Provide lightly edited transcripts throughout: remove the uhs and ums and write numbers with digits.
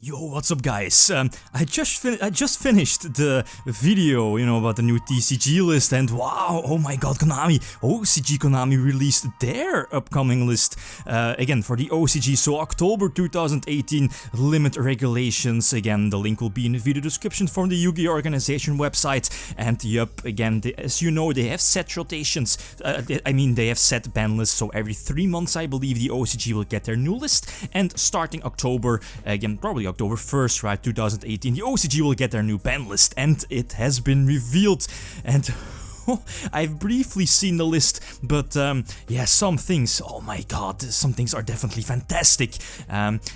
Yo, what's up guys? I just finished the video, about the new TCG list, and wow, oh my god, OCG Konami released their upcoming list, again for the OCG, so October 2018 limit regulations. Again, the link will be in the video description from the Yu-Gi-Oh! Organization website, and yup, again, as you know, they have set rotations, they have set ban lists, so every 3 months I believe the OCG will get their new list, and starting October, again, probably October 1st, right, 2018, the OCG will get their new ban list, and it has been revealed, and I've briefly seen the list, but yeah, some things, oh my god, some things are definitely fantastic.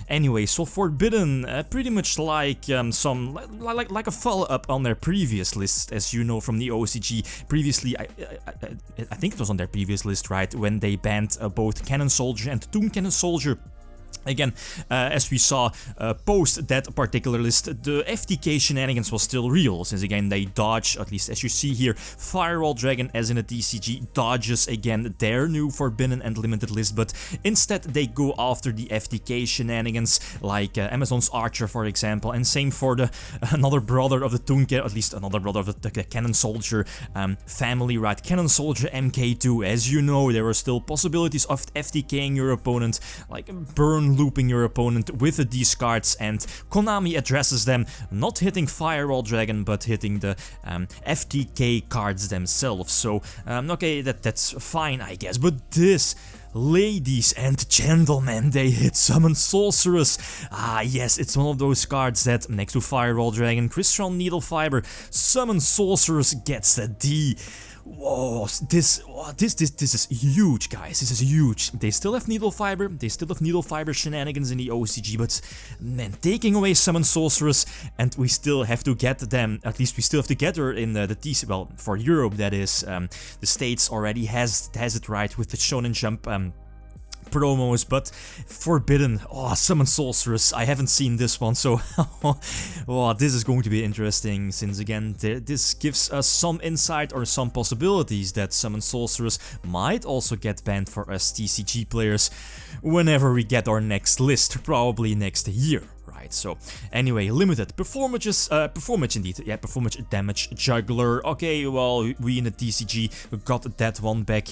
Anyway, so Forbidden, pretty much like like a follow-up on their previous list, as you know from the OCG. Previously, I think it was on their previous list, right, when they banned both Cannon Soldier and Tomb Cannon Soldier. Again, as we saw post that particular list, the FTK shenanigans was still real, since again they dodge, at least as you see here, Firewall Dragon as in a TCG dodges again their new Forbidden and Limited list, but instead they go after the FTK shenanigans, like Amazon's Archer for example, and same for the another brother of the Tunke, at least another brother of the Cannon Soldier family, right, Cannon Soldier MK2. As you know, there were still possibilities of FTKing your opponent, like burn looping your opponent with the discards, and Konami addresses them, not hitting Firewall Dragon, but hitting the FTK cards themselves. So, okay, that's fine, I guess, but this... Ladies and gentlemen, they hit Summon Sorceress. Ah yes, it's one of those cards that, next to Firewall Dragon, Crystal Needle Fiber, Summon Sorceress gets the D. Whoa, this is huge, guys. This is huge. They still have Needle Fiber. They still have Needle Fiber shenanigans in the OCG, but man, taking away Summon Sorceress, and we still have to get them. At least we still have to get her in the TC. Well, for Europe, that is. The States already has it right with the Shonen Jump. Promos, but Forbidden, oh, Summon Sorceress, I haven't seen this one, so oh, this is going to be interesting, since again, this gives us some insight or some possibilities that Summon Sorceress might also get banned for us TCG players whenever we get our next list, probably next year. So anyway, limited performance indeed, yeah, performance damage juggler. Okay, well, we in the TCG got that one back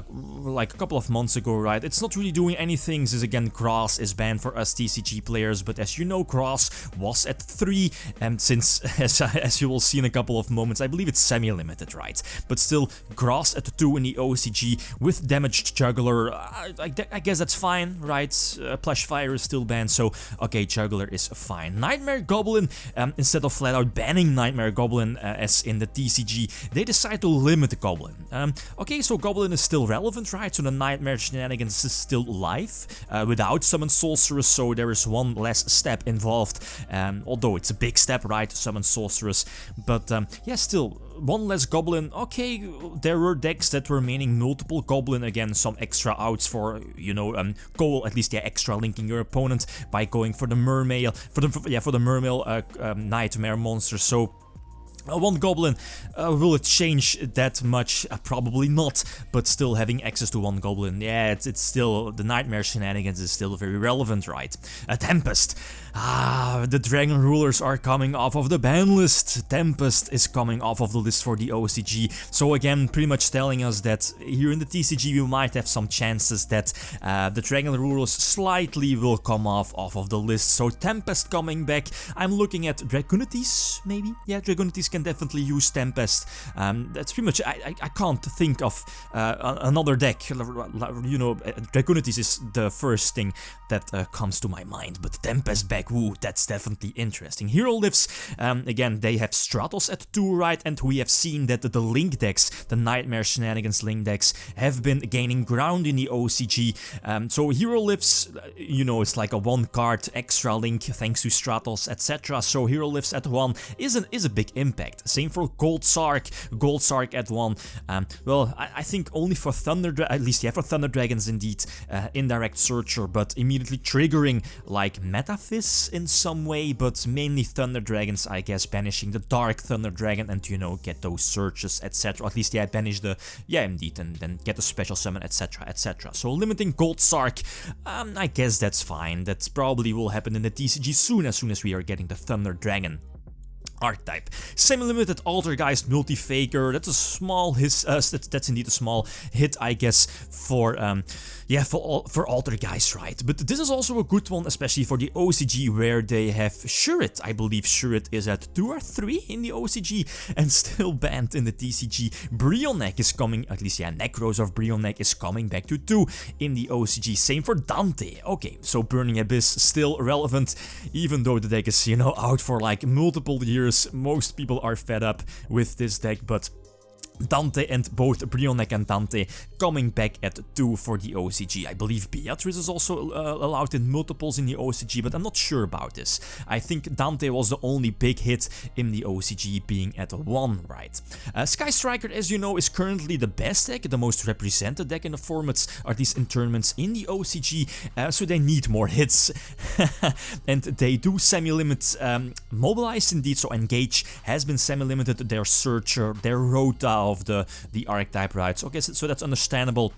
like a couple of months ago, right? It's not really doing anything, since again Grass is banned for us TCG players, but as you know, Grass was at 3, and since as you will see in a couple of moments, I believe it's semi-limited, right? But still, Grass at 2 in the OCG with damaged juggler. I guess that's fine, right? Plush Fire is still banned, so okay, juggler is fine. Nightmare Goblin, instead of flat out banning Nightmare Goblin as in the TCG, they decide to limit the Goblin. Okay, so Goblin is still relevant, right? So the Nightmare shenanigans is still live without Summon Sorceress, so there is one less step involved, although it's a big step, right? Summon Sorceress, but yeah, still one less Goblin. Okay, there were decks that were meaning multiple Goblin, again, some extra outs for, goal, at least, yeah, extra linking your opponent by going for the Mermail, for the Mermail Nightmare monster, so... one Goblin, will it change that much? Probably not, but still having access to one Goblin, yeah, it's still, the Nightmare shenanigans is still very relevant, right? A Tempest, the Dragon Rulers are coming off of the ban list. Tempest is coming off of the list for the OCG, so again, pretty much telling us that here in the TCG we might have some chances that the Dragon Rulers slightly will come off of the list, so Tempest coming back. I'm looking at Dragonites, maybe? Yeah, Dragonites can definitely use Tempest. That's pretty much, I can't think of another deck, Dragonites is the first thing that comes to my mind, but Tempest back, woo, that's definitely interesting. Hero Lifts, again, they have Stratos at 2, right, and we have seen that the Link decks, the Nightmare Shenanigans Link decks, have been gaining ground in the OCG, so Hero Lifts, it's like a 1 card extra link thanks to Stratos, etc, so Hero Lifts at 1 is a big impact. Same for Gold Sark at 1. Well, I think only for at least, yeah, for Thunder Dragons indeed, Indirect Searcher, but immediately triggering like Metaphys in some some way, but mainly Thunder Dragons, I guess, banishing the Dark Thunder Dragon and, you know, get those searches, etc. At least, yeah, banish the, yeah, indeed, and then get a special summon, etc, etc. So limiting Gold Sark, I guess that's fine. That probably will happen in the TCG as soon as we are getting the Thunder Dragon archetype. Semi-limited Altergeist Multi-Faker, that's a small hit, that's indeed a small hit, I guess, for yeah, for Altergeist, right? But this is also a good one, especially for the OCG, where they have Shurit. I believe Shurit is at 2 or 3 in the OCG, and still banned in the TCG. Brionek is coming, at least, yeah, Necros of Brionek is coming back to 2 in the OCG. Same for Dante. Okay, so Burning Abyss still relevant, even though the deck is, you know, out for like multiple years. Most people are fed up with this deck, but Dante and both Brionek and Dante coming back at 2 for the OCG. I believe Beatrice is also allowed in multiples in the OCG, but I'm not sure about this. I think Dante was the only big hit in the OCG, being at 1, right? Sky Striker, as you know, is currently the best deck, the most represented deck in the formats, or at least in tournaments in the OCG, so they need more hits. And they do semi-limit Mobilize indeed, so Engage has been semi-limited, their Searcher, their Rota of the archetype, right? So, okay, so that's understandable.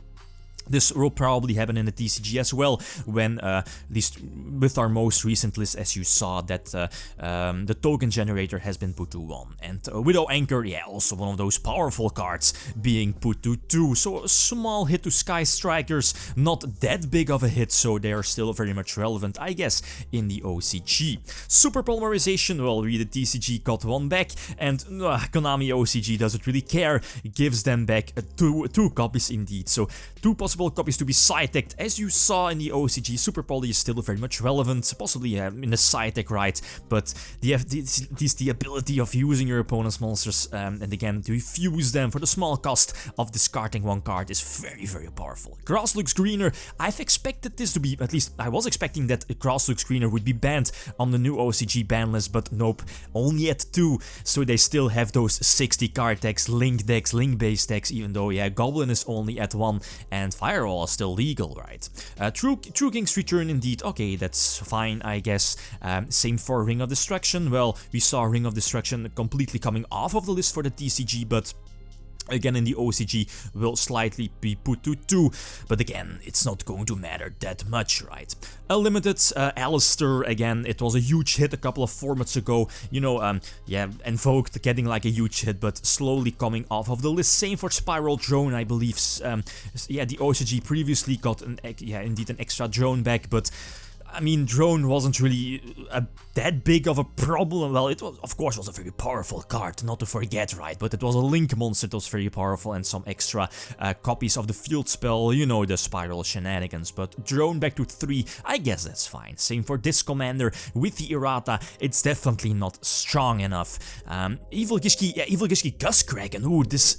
This will probably happen in the TCG as well, when, at least with our most recent list, as you saw, that the token generator has been put to 1. And Widow Anchor, yeah, also one of those powerful cards being put to 2. So a small hit to Sky Strikers, not that big of a hit, so they are still very much relevant, I guess, in the OCG. Super Polymerization, well, we the TCG got 1 back, and Konami OCG doesn't really care, gives them back two copies indeed. So 2 possible copies to be side-decked. As you saw in the OCG, Super Poly is still very much relevant, possibly in the side-deck, right? But the ability of using your opponent's monsters and again to fuse them for the small cost of discarding 1 card is very, very powerful. Grass Looks Greener, I've expected this to be, at least I was expecting that Grass Looks Greener would be banned on the new OCG ban list, but nope, only at 2, so they still have those 60 card decks, link-based decks, even though, yeah, Goblin is only at 1, and Firewall is still legal, right? True King's Return indeed, okay, that's fine, I guess. Same for Ring of Destruction. Well, we saw Ring of Destruction completely coming off of the list for the TCG, but again in the OCG will slightly be put to 2, but again, it's not going to matter that much, right? Limited Alistair, again, it was a huge hit a couple of formats ago, you know, yeah, Invoked getting like a huge hit, but slowly coming off of the list. Same for Spiral Drone, I believe, yeah, the OCG previously got indeed an extra drone back, but I mean, drone wasn't really that big of a problem. Well, it was, of course, was a very powerful card, not to forget, right? But it was a link monster that was very powerful, and some extra copies of the field spell, you know, the spiral shenanigans. But drone back to 3, I guess that's fine. Same for this commander with the errata, it's definitely not strong enough. Evil Gishki Gus Kraken. Ooh, this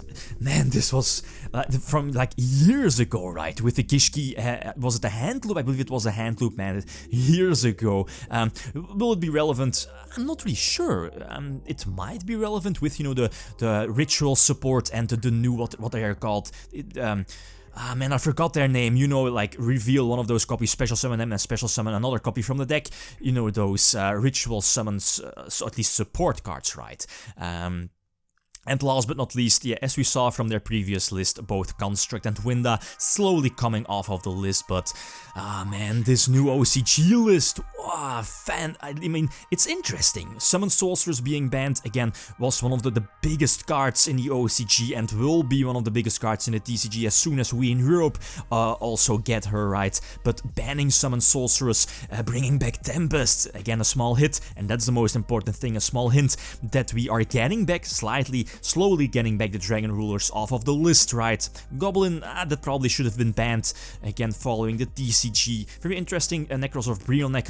was from like years ago, right? With the Gishki, was it a hand loop? I believe it was a hand loop, man. Years ago. Will it be relevant? I'm not really sure. It might be relevant with, you know, the ritual support and the new, what they are called. Man, I forgot their name. You know, like reveal one of those copies, special summon them, and special summon another copy from the deck. You know, those ritual summons, so at least support cards, right? And last but not least, yeah, as we saw from their previous list, both Construct and Winda slowly coming off of the list, but man, this new OCG list, I mean, it's interesting. Summon Sorceress being banned, again, was one of the biggest cards in the OCG and will be one of the biggest cards in the TCG as soon as we in Europe also get her, right? But banning Summon Sorceress, bringing back Tempest, again, a small hit, and that's the most important thing, a small hint that we are getting back slowly getting back the Dragon Rulers off of the list, right? Goblin, that probably should have been banned, again following the TCG. Very interesting, Necros of Brionek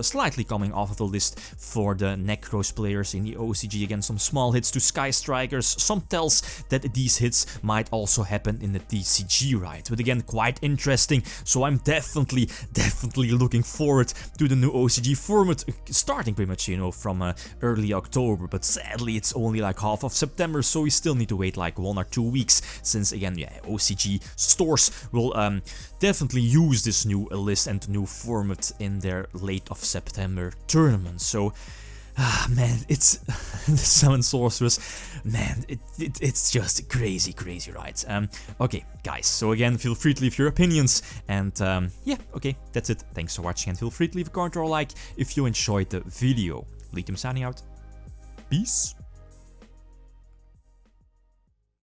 slightly coming off of the list for the Necros players in the OCG. Again, some small hits to Sky Strikers, some tells that these hits might also happen in the TCG, right? But again, quite interesting, so I'm definitely looking forward to the new OCG format, starting pretty much, you know, from early October, but sadly it's only like half of of September, so we still need to wait like 1 or 2 weeks, since again, yeah, OCG stores will definitely use this new list and new format in their late of September tournament. So man, it's the 7 Sorceress, man, it's just crazy, right? Okay, guys, so again, feel free to leave your opinions, and yeah, okay, that's it. Thanks for watching, and feel free to leave a comment or a like if you enjoyed the video. Lithium signing out. Peace.